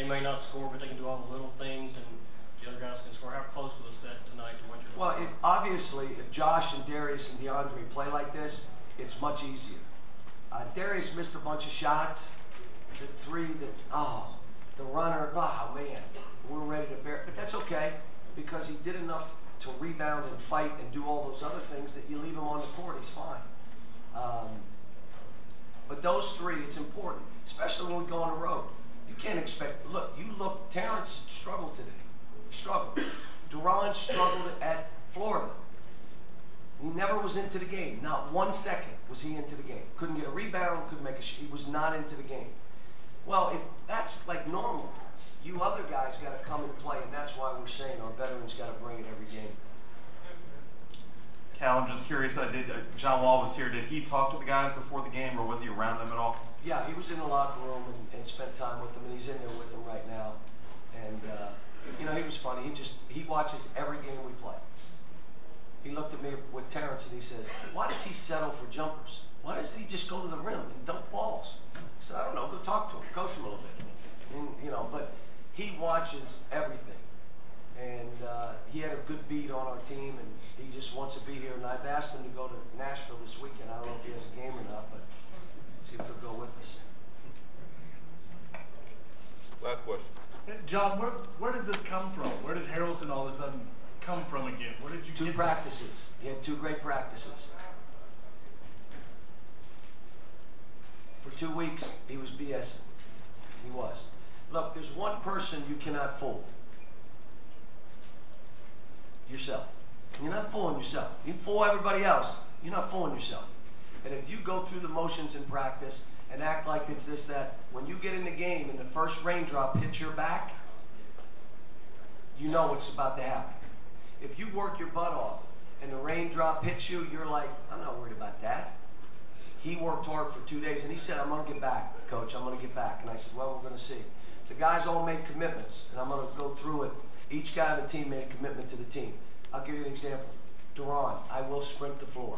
they may not score, but they can do all the little things, and the other guys can score. How close was that tonight to what you're Well, obviously, if Josh and Darius and DeAndre play like this, it's much easier. Darius missed a bunch of shots. The three the runner, man, we're ready to bear. But that's okay, because he did enough to rebound and fight and do all those other things that you leave him on the court, he's fine. But those three, it's important, especially when we go on the road. You can't expect, Terrence struggled today. He struggled. Duran struggled at Florida. He never was into the game. Not 1 second was he into the game. Couldn't get a rebound, couldn't make a shot. He was not into the game. Well, if that's like normal, you other guys got to come and play, and that's why we're saying our veterans got to bring it every game. Cal, I'm just curious, John Wall was here. Did he talk to the guys before the game, or was he around them at all? Yeah, he was in the locker room and spent time with them, and he's in there with them right now. And, he was funny. He watches every game we play. He looked at me with Terrence and he says, why does he settle for jumpers? Why doesn't he just go to the rim and dunk balls? I said, I don't know, go talk to him, coach him a little bit. And, but he watches everything. And he had a good beat on our team, and he just wants to be here. And I've asked him to go to Nashville this weekend. I don't know if he has a game or not, but see if he'll go with us. Last question. John, where did this come from? Where did Harrelson all of a sudden come from again? Where did you Two get practices. He had 2 great practices. For 2 weeks, he was BSing. He was. Look, there's one person you cannot fool. Yourself. You're not fooling yourself. You can fool everybody else. You're not fooling yourself. And if you go through the motions in practice and act like it's this, that, when you get in the game and the first raindrop hits your back, you know what's about to happen. If you work your butt off and the raindrop hits you, you're like, I'm not worried about that. He worked hard for 2 days, and he said, I'm going to get back, Coach. I'm going to get back. And I said, well, we're going to see. The guys all made commitments, and I'm going to go through it. Each guy on the team made a commitment to the team. I'll give you an example. Duran, I will sprint the floor.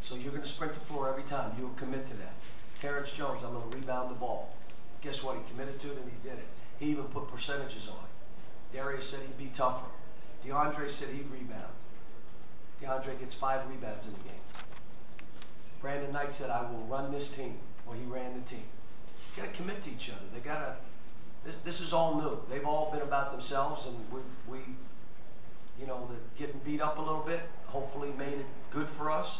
So you're going to sprint the floor every time. You'll commit to that. Terrence Jones, I'm going to rebound the ball. Guess what? He committed to it, and he did it. He even put percentages on it. Darius said he'd be tougher. DeAndre said he'd rebound. DeAndre gets 5 rebounds in the game. Brandon Knight said, I will run this team. Well, he ran the team. You got to commit to each other. They got to. This is all new. They've all been about themselves, and we getting beat up a little bit hopefully made it good for us.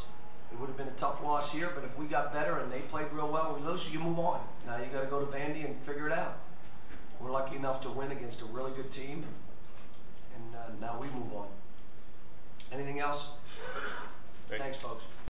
It would have been a tough loss here, but if we got better and they played real well, we lose, you move on. Now you got to go to Vandy and figure it out. We're lucky enough to win against a really good team, and now we move on. Anything else? Thanks, folks.